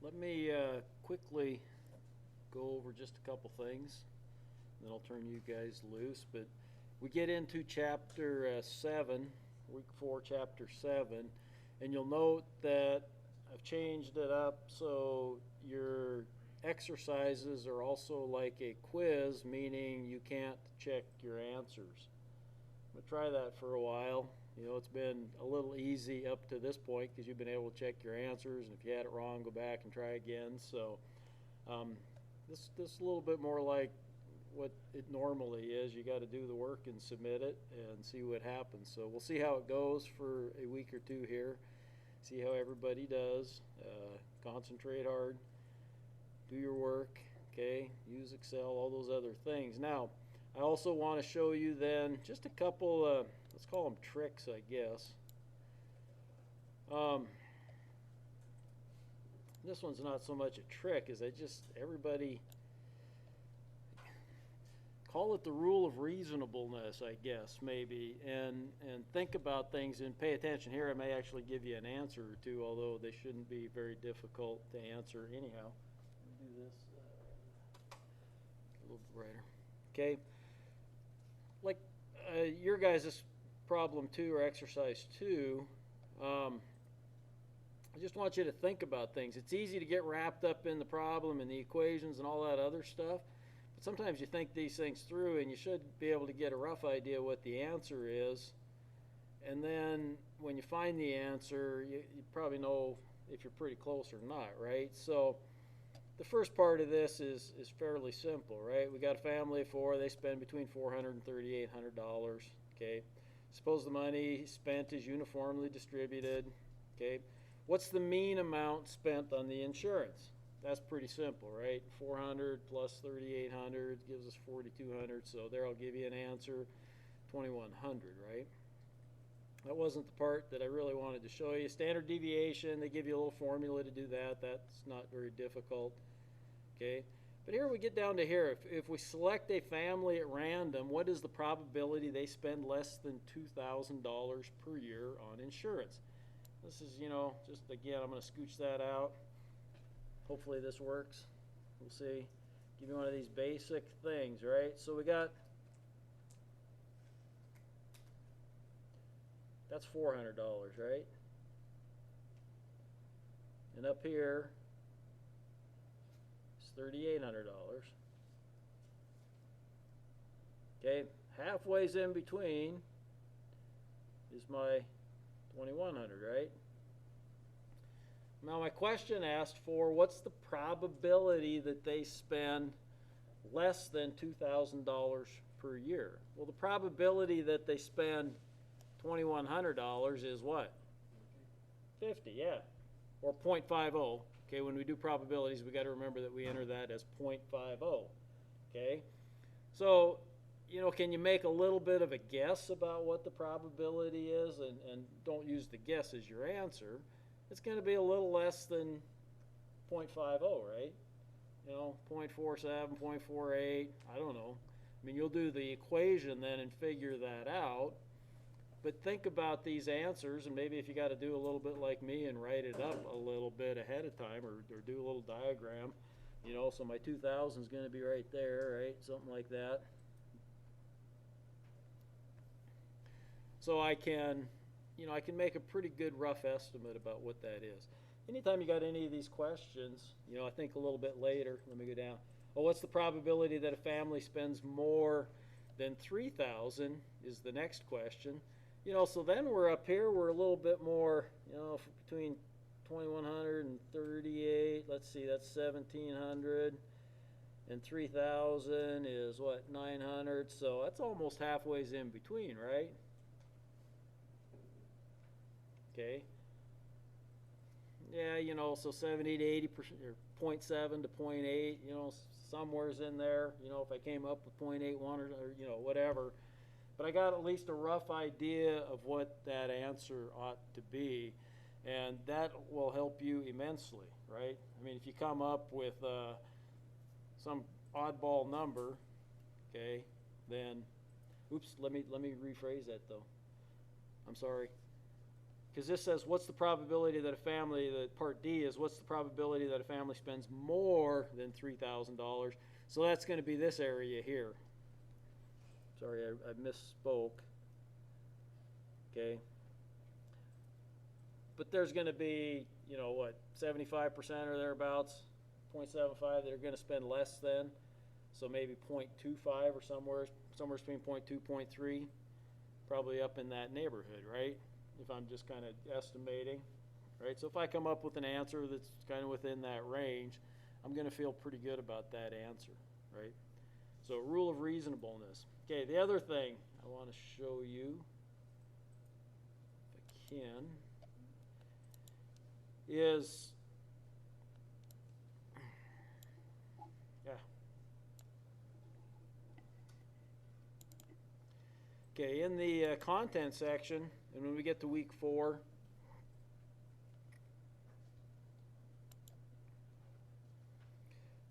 Let me quickly go over just a couple things, then I'll turn you guys loose. But we get into chapter 7, week 4, chapter 7, and you'll note that I've changed it up so your exercises are also like a quiz, meaning you can't check your answers. I'm going to try that for a while. You know, it's been a little easy up to this point because you've been able to check your answers, and if you had it wrong, go back and try again. So um, this is a little bit more like what it normally is. You got to do the work and submit it and see what happens. So we'll see how it goes for a week or two here. See how everybody does. Concentrate hard. Do your work. Okay. Use Excel. All those other things. Now, I also want to show you then just a couple. Let's call them tricks, I guess. This one's not so much a trick as everybody call it the rule of reasonableness, I guess, maybe, and think about things and pay attention. Here I may actually give you an answer or two, although they shouldn't be very difficult to answer anyhow. Let me do this a little brighter. Okay, like your guys' problem 2 or exercise 2, I just want you to think about things. It's easy to get wrapped up in the problem and the equations and all that other stuff. Sometimes you think these things through and you should be able to get a rough idea what the answer is. And then when you find the answer, you probably know if you're pretty close or not, right? So the first part of this is fairly simple, right? We got a family of 4. They spend between $400 and $3,800, okay? Suppose the money spent is uniformly distributed, okay? What's the mean amount spent on the insurance? That's pretty simple, right? 400 plus 3,800 gives us 4,200. So there I'll give you an answer, 2,100, right? That wasn't the part that I really wanted to show you. Standard deviation, they give you a little formula to do that. That's not very difficult, okay? But here we get down to here. If we select a family at random, what is the probability they spend less than $2,000 per year on insurance? This is, just again, I'm going to scooch that out. Hopefully this works. We'll see. Give me one of these basic things, right? So we got, that's $400, right? And up here is $3,800. Okay, halfway's in between is my 2,100, right? Now my question asked for what's the probability that they spend less than $2,000 per year? Well, the probability that they spend $2,100 is what? 50, yeah. Or 0.50. Okay, when we do probabilities, we got to remember that we enter that as 0.50. Okay? So, can you make a little bit of a guess about what the probability is? And don't use the guess as your answer. It's going to be a little less than 0.50, right? 0.47, 0.48, I don't know. I mean, you'll do the equation then and figure that out. But think about these answers, and maybe if you got to do a little bit like me and write it up a little bit ahead of time or do a little diagram, so my 2,000 is going to be right there, right? Something like that. So I can make a pretty good rough estimate about what that is. Anytime you got any of these questions, I think a little bit later, let me go down. Oh, what's the probability that a family spends more than 3,000 is the next question. So then we're up here, we're a little bit more, between 2,100 and 38, let's see, that's 1,700. And 3,000 is what, 900, so that's almost halfway in between, right? Okay. Yeah, so 70 to 80%, or 0.7 to 0.8, somewhere's in there. If I came up with 0.81 or whatever. But I got at least a rough idea of what that answer ought to be. And that will help you immensely, right? I mean, if you come up with some oddball number, okay, then, oops, let me rephrase that though. I'm sorry. because this says what's the probability that a family, the part D is what's the probability that a family spends more than $3,000. So that's going to be this area here. Sorry, I misspoke. Okay. But there's going to be, you know, what, 75% or thereabouts, 0.75 that are going to spend less than. So maybe 0.25 or somewhere between 0.2, 0.3, probably up in that neighborhood, right? If I'm just kind of estimating, right? So if I come up with an answer that's kind of within that range, I'm going to feel pretty good about that answer, right? So rule of reasonableness. Okay, the other thing I want to show you, if I can, is, okay, in the content section, and when we get to week 4,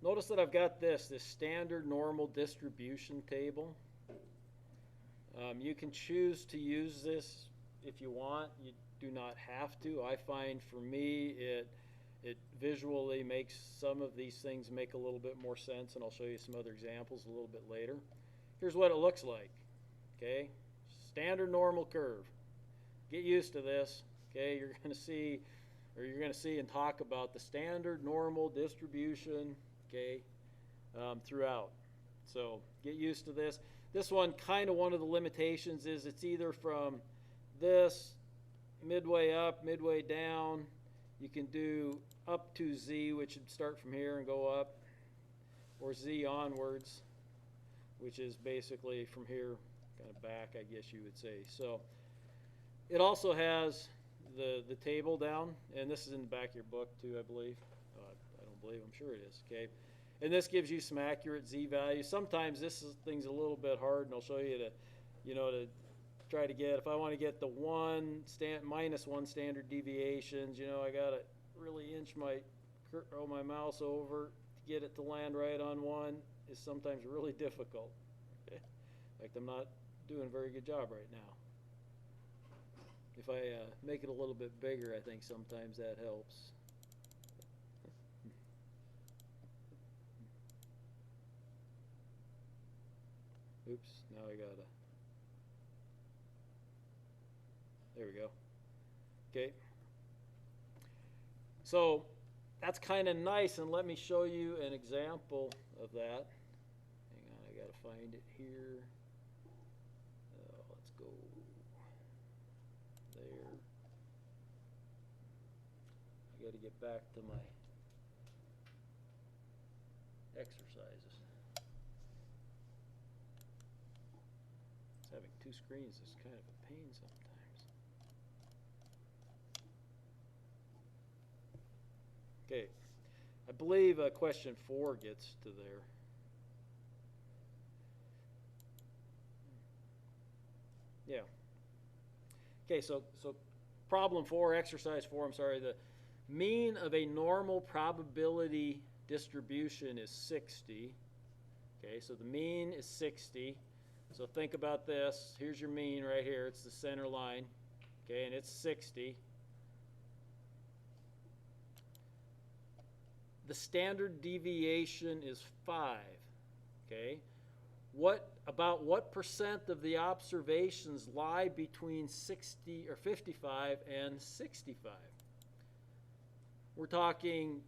notice that I've got this standard normal distribution table. You can choose to use this if you want. You do not have to. I find for me it visually makes some of these things make a little bit more sense, and I'll show you some other examples a little bit later. Here's what it looks like. Okay, standard normal curve. Get used to this. Okay, you're going to see and talk about the standard normal distribution. Okay, throughout. So get used to this. This one, kind of one of the limitations is it's either from this midway up, midway down. You can do up to Z, which would start from here and go up, or Z onwards, which is basically from here kind of back, I guess you would say. So it also has the table down, and this is in the back of your book too, I believe. I don't believe, I'm sure it is. Okay, and this gives you some accurate Z values. Sometimes thing's a little bit hard, and I'll show you to try to get, if I want to get the minus one standard deviations, I got to really inch my mouse over to get it to land right on 1 is sometimes really difficult. Okay? In fact, I'm not doing a very good job right now. If I make it a little bit bigger, I think sometimes that helps. Oops, now I gotta. There we go. Okay. So that's kind of nice, and let me show you an example of that. Hang on, I gotta find it here. Let's go there. I gotta get back to my exercises. Having 2 screens is kind of a pain sometimes. Okay, I believe question 4 gets to there. Yeah. Okay, so problem 4, exercise 4, I'm sorry, the mean of a normal probability distribution is 60. Okay, so the mean is 60. So think about this. Here's your mean right here. It's the center line. Okay, and it's 60. The standard deviation is 5. Okay, what percent of the observations lie between 60 or 55 and 65? We're talking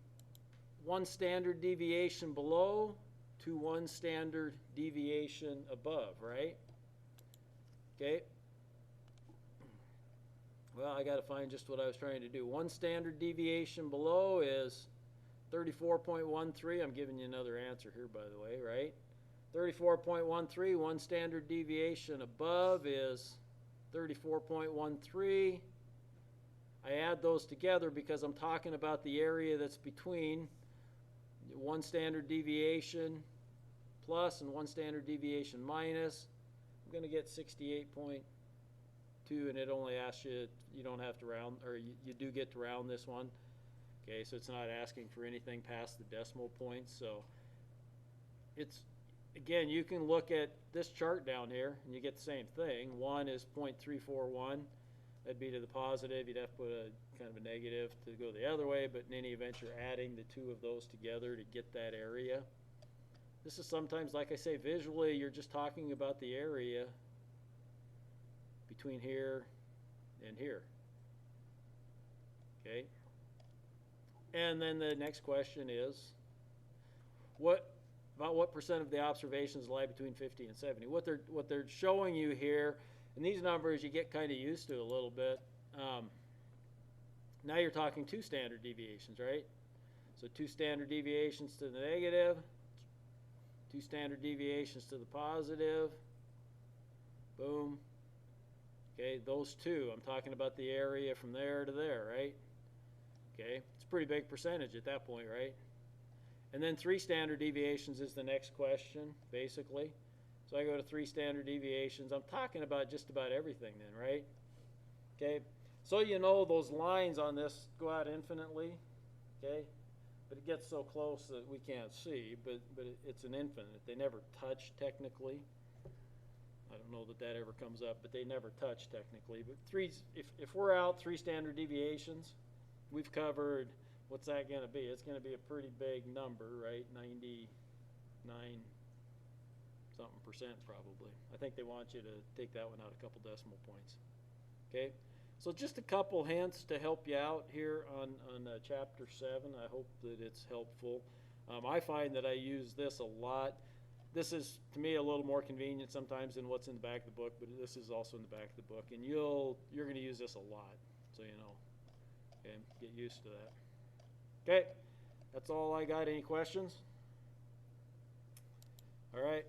1 standard deviation below to 1 standard deviation above, right? Okay. Well, I got to find just what I was trying to do. 1 standard deviation below is 34.13. I'm giving you another answer here, by the way, right? 34.13. 1 standard deviation above is 34.13. I add those together because I'm talking about the area that's between 1 standard deviation plus and 1 standard deviation minus. I'm going to get 68.2, and it only asks you don't have to round, or you do get to round this one. Okay, so it's not asking for anything past the decimal points. So it's, again, you can look at this chart down here and you get the same thing. 1 is 0.341, That'd be to the positive. You'd have to put a kind of a negative to go the other way, but in any event, you're adding the two of those together to get that area. This is sometimes, like I say, visually, you're just talking about the area between here and here. Okay? And then the next question is, about what percent of the observations lie between 50 and 70? What they're showing you here, and these numbers you get kind of used to a little bit. Now you're talking 2 standard deviations, right? So 2 standard deviations to the negative, 2 standard deviations to the positive. Boom. Okay, those 2. I'm talking about the area from there to there, right? Okay, it's a pretty big percentage at that point, right? And then 3 standard deviations is the next question, basically. So I go to 3 standard deviations. I'm talking about just about everything then, right? Okay, so you know those lines on this go out infinitely, okay? But it gets so close that we can't see, but it's an infinite. They never touch technically. I don't know that that ever comes up, but they never touch technically. But if we're out 3 standard deviations, we've covered, what's that going to be? It's going to be a pretty big number, right? 99 something percent probably. I think they want you to take that one out a couple decimal points. Okay, so just a couple hints to help you out here on chapter 7. I hope that it's helpful. I find that I use this a lot. This is, to me, a little more convenient sometimes than what's in the back of the book, but this is also in the back of the book, and you're going to use this a lot, so you know. Okay, get used to that. Okay, that's all I got. Any questions? All right.